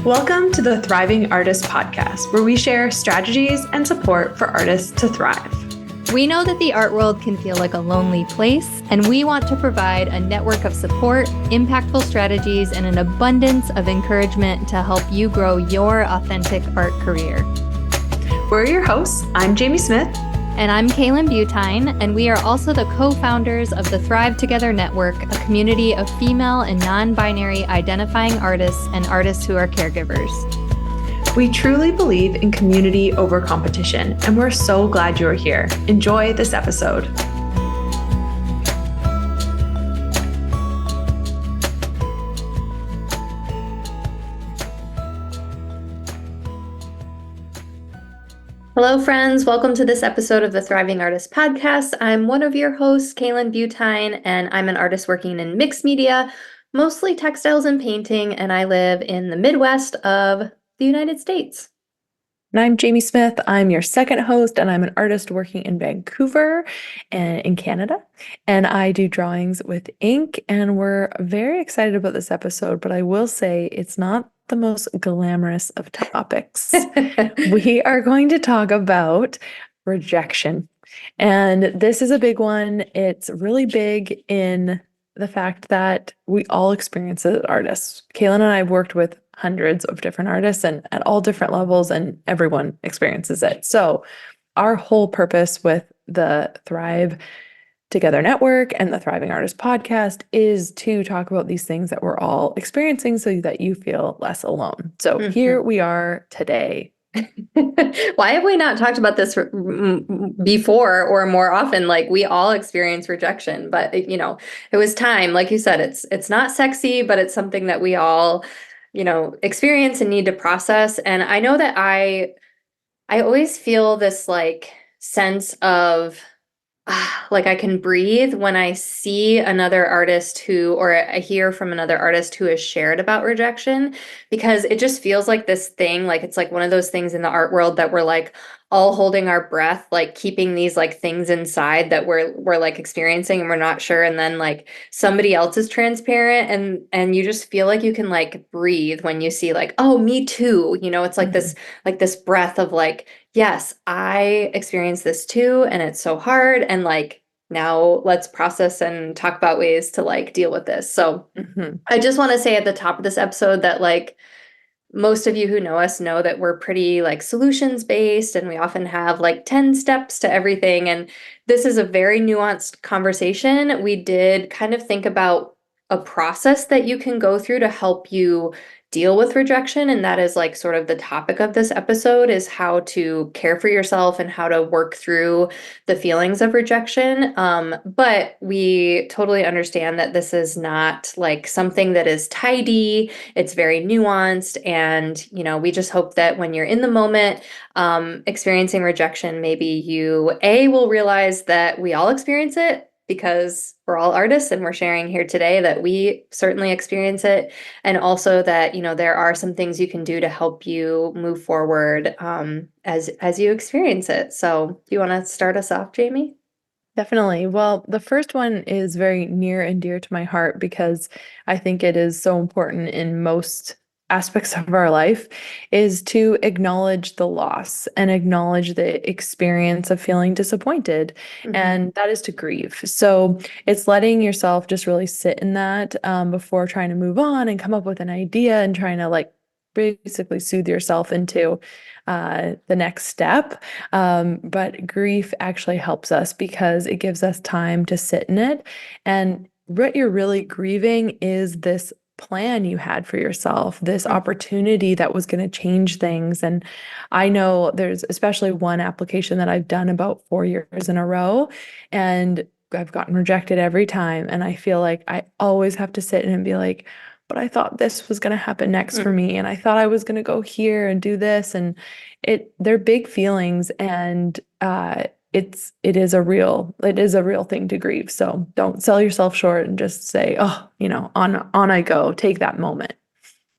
Welcome to the Thriving Artist Podcast, where we share strategies and support for artists to thrive. We know that the art world can feel like a lonely place, and we want to provide a network of support, impactful strategies, and an abundance of encouragement to help you grow your authentic art career. We're your hosts. I'm Jamie Smith. And I'm Kaylin Butine, and we are also the co-founders of the Thrive Together Network, a community of female and non-binary identifying artists and artists who are caregivers. We truly believe in community over competition, and we're so glad you're here. Enjoy this episode. Hello, friends. Welcome to this episode of the Thriving Artist Podcast. I'm one of your hosts, Kaylin Butine, and I'm an artist working in mixed media, mostly textiles and painting, and I live in the Midwest of the United States. And I'm Jamie Smith. I'm your second host, and I'm an artist working in Vancouver and in Canada. And I do drawings with ink, and we're very excited about this episode, but I will say it's not the most glamorous of topics. We are going to talk about rejection. And this is a big one. It's really big in the fact that we all experience it as artists. Kaylin and I have worked with hundreds of different artists and at all different levels, and everyone experiences it. So our whole purpose with the Thrive Together Network and the Thriving Artist Podcast is to talk about these things that we're all experiencing so that you feel less alone. So here we are today. Why have we not talked about this before or more often? Like, we all experience rejection, but it was time. Like you said, it's not sexy, but it's something that we all, experience and need to process. And I know that I always feel this like sense of like I can breathe when I see another artist or I hear from another artist who has shared about rejection, because it just feels like this thing, like it's like one of those things in the art world that we're like all holding our breath, like keeping these like things inside that we're like experiencing and we're not sure. And then like somebody else is transparent and you just feel like you can like breathe when you see like, oh, me too. It's like this breath of like, yes, I experienced this too, and it's so hard. And like, now let's process and talk about ways to like deal with this. So I just want to say at the top of this episode that like most of you who know us know that we're pretty like solutions based, and we often have like 10 steps to everything. And this is a very nuanced conversation. We did kind of think about a process that you can go through to help you deal with rejection, and that is like sort of the topic of this episode, is how to care for yourself and how to work through the feelings of rejection. But we totally understand that this is not like something that is tidy. It's very nuanced, and we just hope that when you're in the moment experiencing rejection, maybe you will realize that we all experience it, because we're all artists and we're sharing here today that we certainly experience it. And also that, there are some things you can do to help you move forward as you experience it. So do you want to start us off, Jamie? Definitely. Well, the first one is very near and dear to my heart because I think it is so important in most aspects of our life, is to acknowledge the loss and acknowledge the experience of feeling disappointed. And that is to grieve. So it's letting yourself just really sit in that before trying to move on and come up with an idea and trying to like basically soothe yourself into the next step. But grief actually helps us because it gives us time to sit in it. And what you're really grieving is this plan you had for yourself, this opportunity that was going to change things. And I know there's especially one application that I've done about 4 years in a row, and I've gotten rejected every time. And I feel like I always have to sit in and be like, but I thought this was going to happen next for me. And I thought I was going to go here and do this. And they're big feelings, and it is a real thing to grieve. So don't sell yourself short and just say, oh, on I go, take that moment.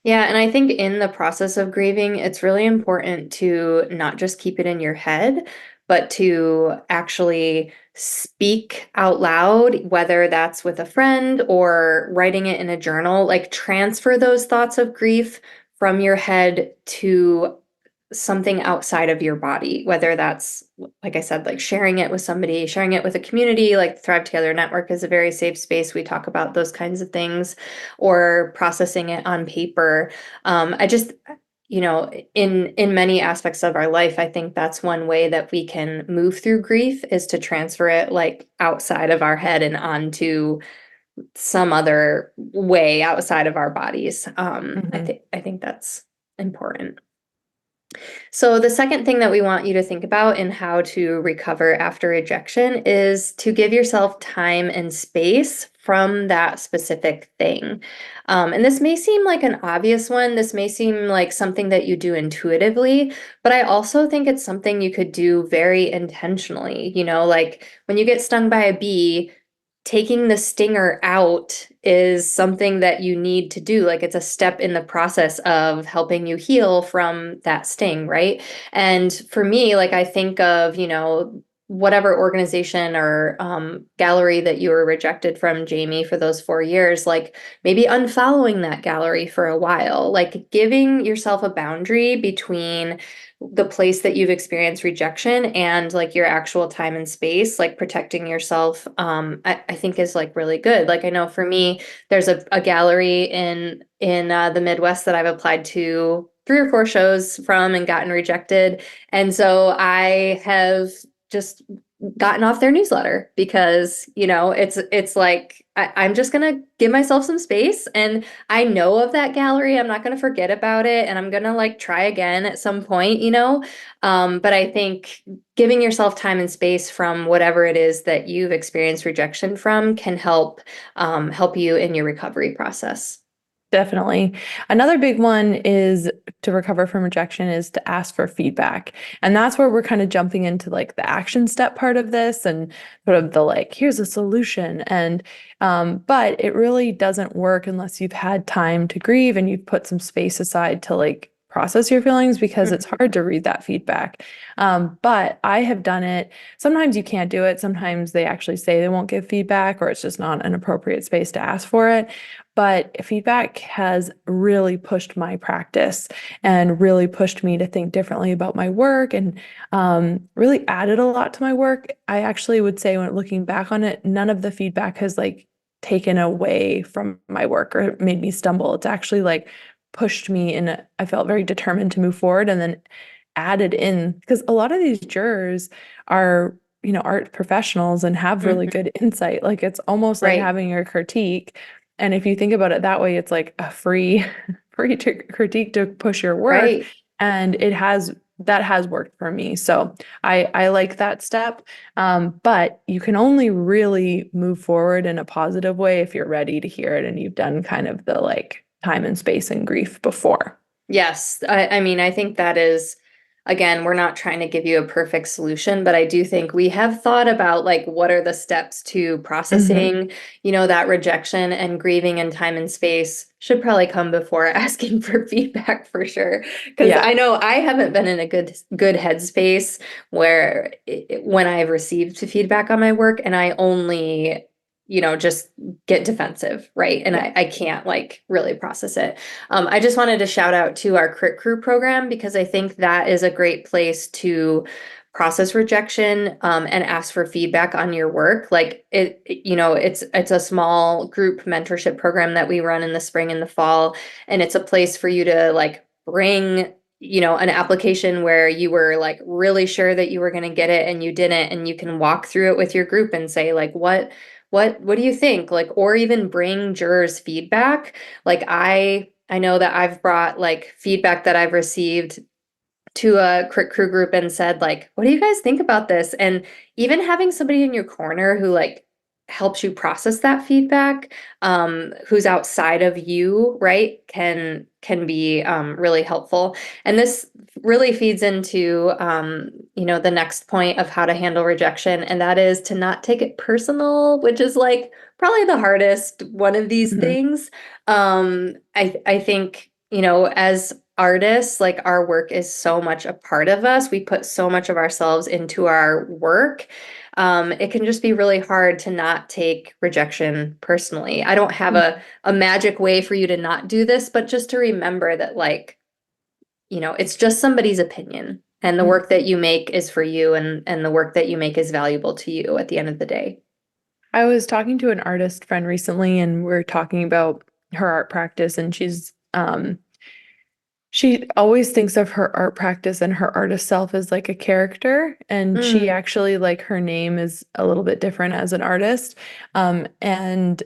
Yeah, and I think in the process of grieving, it's really important to not just keep it in your head, but to actually speak out loud, whether that's with a friend or writing it in a journal, like transfer those thoughts of grief from your head to something outside of your body, whether that's, like I said, like sharing it with somebody, sharing it with a community. Like the Thrive Together Network is a very safe space. We talk about those kinds of things, or processing it on paper. I just, in many aspects of our life, I think that's one way that we can move through grief, is to transfer it like outside of our head and onto some other way outside of our bodies. I think that's important. So the second thing that we want you to think about in how to recover after rejection is to give yourself time and space from that specific thing. And this may seem like an obvious one. This may seem like something that you do intuitively, but I also think it's something you could do very intentionally. Like when you get stung by a bee, taking the stinger out is something that you need to do. Like it's a step in the process of helping you heal from that sting, right? And for me, like I think of, whatever organization or gallery that you were rejected from, Jamie, for those 4 years, like maybe unfollowing that gallery for a while, like giving yourself a boundary between the place that you've experienced rejection and like your actual time and space, like protecting yourself, I think is like really good. Like I know for me, there's a gallery in the Midwest that I've applied to 3 or 4 shows from and gotten rejected. And so I have just gotten off their newsletter because, it's like I'm just gonna give myself some space, and I know of that gallery. I'm not gonna forget about it, and I'm gonna like try again at some point. But I think giving yourself time and space from whatever it is that you've experienced rejection from can help you in your recovery process. Definitely. Another big one is to recover from rejection is to ask for feedback. And that's where we're kind of jumping into like the action step part of this and sort of the like, here's a solution. And but it really doesn't work unless you've had time to grieve and you've put some space aside to like process your feelings, because it's hard to read that feedback. But I have done it. Sometimes you can't do it. Sometimes they actually say they won't give feedback, or it's just not an appropriate space to ask for it. But feedback has really pushed my practice and really pushed me to think differently about my work, and really added a lot to my work. I actually would say, when looking back on it, none of the feedback has like taken away from my work or made me stumble. It's actually like pushed me in. I felt very determined to move forward, and then added in, because a lot of these jurors are, art professionals and have really Mhm. good insight. Like it's almost like Right, having your critique. And if you think about it that way, it's like a free, free to critique to push your work. right. And that has worked for me. So I like that step. But you can only really move forward in a positive way if you're ready to hear it and you've done kind of the like time and space and grief before. Yes, I mean, I think that is, again, we're not trying to give you a perfect solution, but I do think we have thought about like what are the steps to Hmm. processing, that rejection, and grieving in time and space should probably come before asking for feedback for sure. Because Yeah. I know I haven't been in a good headspace where when I've received feedback on my work, and I only, just get defensive, right? And Yeah. I can't like really process it. I just wanted to shout out to our Crit Crew program, because I think that is a great place to process rejection, and ask for feedback on your work. Like it's a small group mentorship program that we run in the spring and the fall, and it's a place for you to like bring an application where you were like really sure that you were going to get it and you didn't, and you can walk through it with your group and say like what do you think, like, or even bring jurors feedback. Like I know that I've brought like feedback that I've received to a Crit Crew group and said like, what do you guys think about this? And even having somebody in your corner who like helps you process that feedback, who's outside of you, right, can be really helpful. And this really feeds into the next point of how to handle rejection, and that is to not take it personal, which is like probably the hardest one of these Hmm. things. I think, as artists, like our work is so much a part of us. We put so much of ourselves into our work. it can just be really hard to not take rejection personally. I don't have a magic way for you to not do this, but just to remember that, like, it's just somebody's opinion, and the Mhm. work that you make is for you, and the work that you make is valuable to you at the end of the day. I was talking to an artist friend recently, and we are talking about her art practice, and she always thinks of her art practice and her artist self as like a character, and she Mm, actually like her name is a little bit different as an artist. And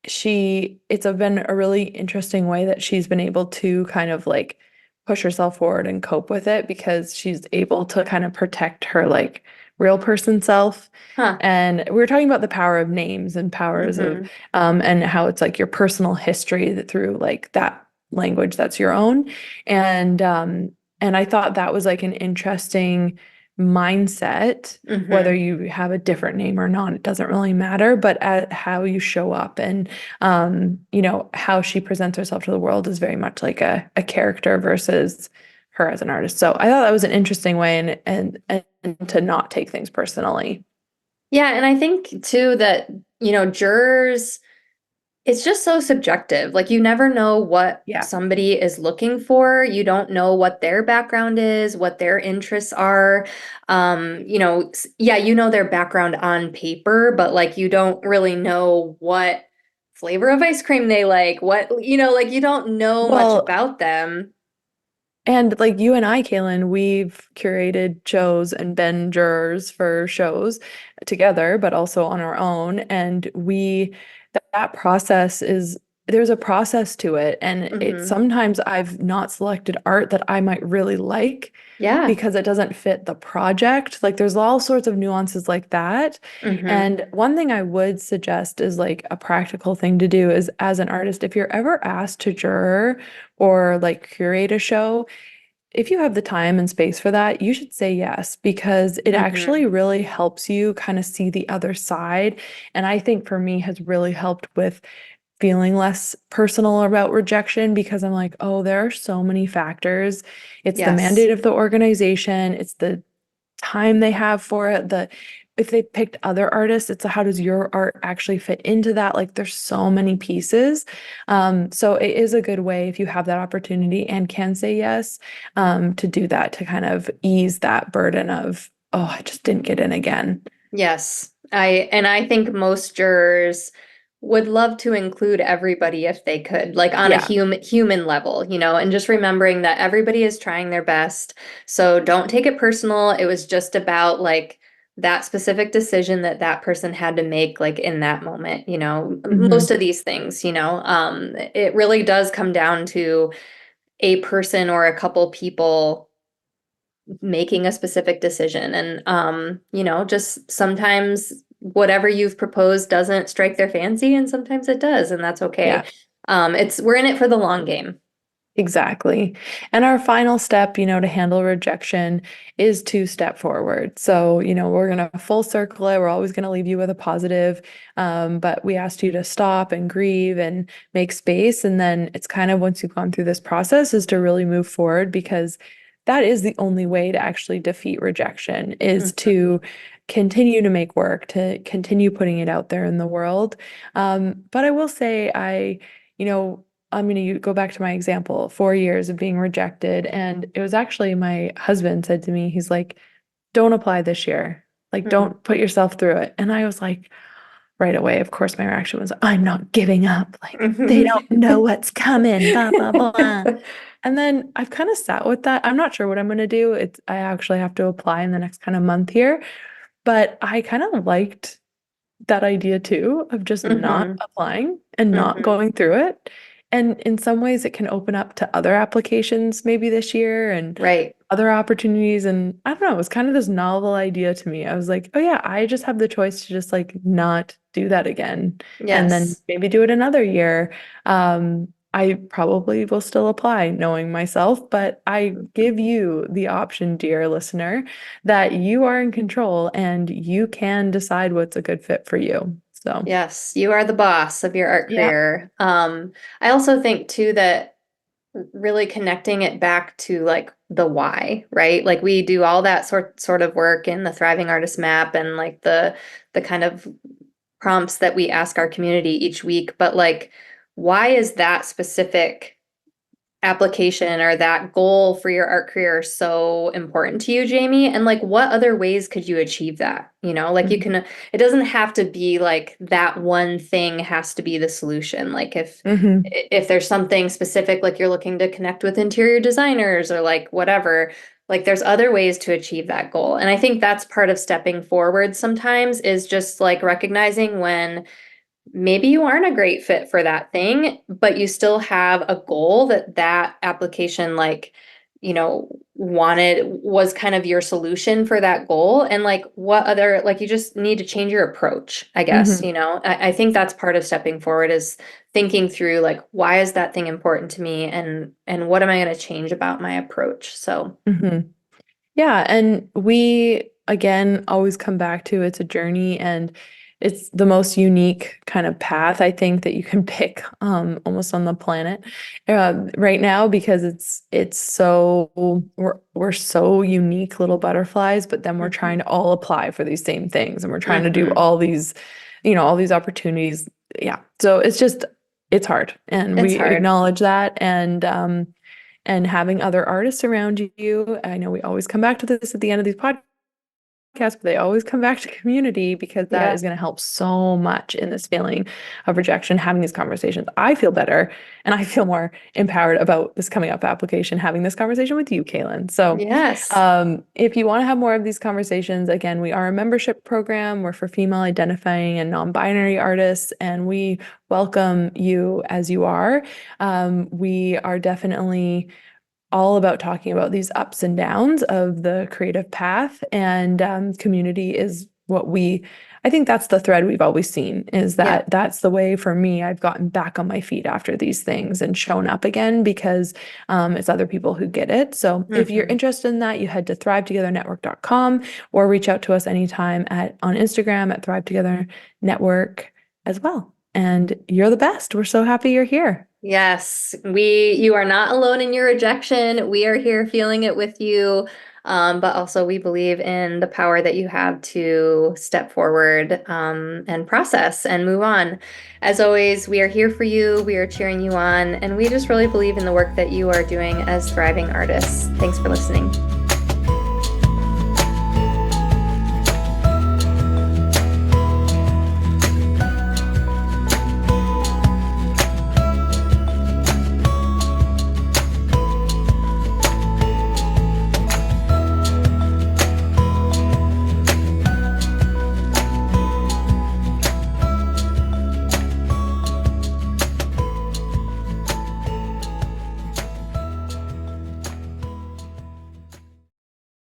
it's been a really interesting way that she's been able to kind of like push herself forward and cope with it because she's able to kind of protect her like real person self. huh. And we were talking about the power of names and powers of Hmm. and how it's like your personal history that through like that language that's your own. And I thought that was like an interesting mindset, whether Hmm. you have a different name or not, it doesn't really matter, but at how you show up and how she presents herself to the world is very much like a character versus her as an artist. So I thought that was an interesting way and to not take things personally. Yeah, and I think too that, jurors, it's just so subjective. Like, you never know what Yeah. somebody is looking for. You don't know what their background is, what their interests are. Yeah, you know their background on paper, but like you don't really know what flavor of ice cream they like, like you don't know much Well, about them. and like you and I, Kaylin, we've curated shows and been jurors for shows together, but also on our own. And that process is, there's a process to it. And Hmm. sometimes I've not selected art that I might really like Yeah. because it doesn't fit the project. Like there's all sorts of nuances like that. Hmm. And one thing I would suggest is like a practical thing to do is as an artist, if you're ever asked to juror or like curate a show, if you have the time and space for that, you should say yes because it Hmm. actually really helps you kind of see the other side. And I think for me has really helped with feeling less personal about rejection because I'm like, oh, there are so many factors. It's the Yes. mandate of the organization, it's the time they have for it, the if they picked other artists, it's how does your art actually fit into that? Like there's so many pieces. So it is a good way if you have that opportunity and can say yes, to do that to kind of ease that burden of, oh, I just didn't get in again. Yes. I think most jurors would love to include everybody if they could, like on a Yeah. human level, and just remembering that everybody is trying their best. So don't take it personal. It was just about like that specific decision that that person had to make like in that moment, Hmm. most of these things, it really does come down to a person or a couple people making a specific decision. And just sometimes whatever you've proposed doesn't strike their fancy, and sometimes it does, and that's okay. Yeah. It's we're in it for the long game. Exactly. And our final step, to handle rejection is to step forward. So, we're going to full circle it. We're always going to leave you with a positive. But we asked you to stop and grieve and make space. And then it's kind of once you've gone through this process is to really move forward because that is the only way to actually defeat rejection is Mhm. to continue to make work, to continue putting it out there in the world. But I will say, you know, I'm going to go back to my example, 4 years of being rejected. And it was actually my husband said to me, he's like, don't apply this year. Like, Mhm. don't put yourself through it. And I was like, right away, of course, my reaction was, I'm not giving up. Like, they don't know what's coming, blah, blah, blah. And then I've kind of sat with that. I'm not sure what I'm going to do. I actually have to apply in the next kind of month here. But I kind of liked that idea too of just not Mhm. applying and not Mhm. going through it. And in some ways, it can open up to other applications maybe this year and Right. other opportunities. And I don't know, it was kind of this novel idea to me. I was like, oh, yeah, I just have the choice to just like not do that again and then Yes. maybe do it another year. I probably will still apply knowing myself, but I give you the option, dear listener, that you are in control and you can decide what's a good fit for you. So, Yes, you are the boss of your art yeah. career. I also think too that really connecting it back to like the why, right? Like we do all that sort of work in the Thriving Artist Map and like the kind of prompts that we ask our community each week, but like why is that specific application or that goal for your art career so important to you, Jamie? And like what other ways could you achieve that? Like you can, it doesn't have to be like that one thing has to be the solution. Like Mm-hmm. if there's something specific, like you're looking to connect with interior designers or like whatever, like there's other ways to achieve that goal. And I think that's part of stepping forward sometimes is just like recognizing when maybe you aren't a great fit for that thing, but you still have a goal that application like, wanted was kind of your solution for that goal. And like what other, like you just need to change your approach, I guess, Mm-hmm. I think that's part of stepping forward is thinking through like, why is that thing important to me? And what am I going to change about my approach? So, Mm-hmm. Yeah, and we again always come back to it's a journey and it's the most unique kind of path I think that you can pick almost on the planet right now because it's so we're so unique little butterflies, but then we're trying to all apply for these same things and we're trying to do mhm. all these, all these opportunities. Yeah. So it's hard and It's we hard. acknowledge that and having other artists around you. I know we always come back to this at the end of these podcasts, but they always come back to community because that Yeah. is going to help so much in this feeling of rejection, having these conversations. I feel better and I feel more empowered about this coming up application, having this conversation with you, Kaylin. So Yes. if you want to have more of these conversations, again, we are a membership program. We're for female identifying and non-binary artists, and we welcome you as you are. We are definitely all about talking about these ups and downs of the creative path and community is what I think that's the thread we've always seen is Yeah. that that's the way for me I've gotten back on my feet after these things and shown up again because it's other people who get it. So if you're Mhm. interested in that, you head to thrivetogethernetwork.com or reach out to us anytime on Instagram at Thrive Together Network as well. And you're the best. We're so happy you're here. Yes, you are not alone in your rejection. We are here feeling it with you. But also we believe in the power that you have to step forward, and process and move on. As always, we are here for you. We are cheering you on, and we just really believe in the work that you are doing as thriving artists. Thanks for listening.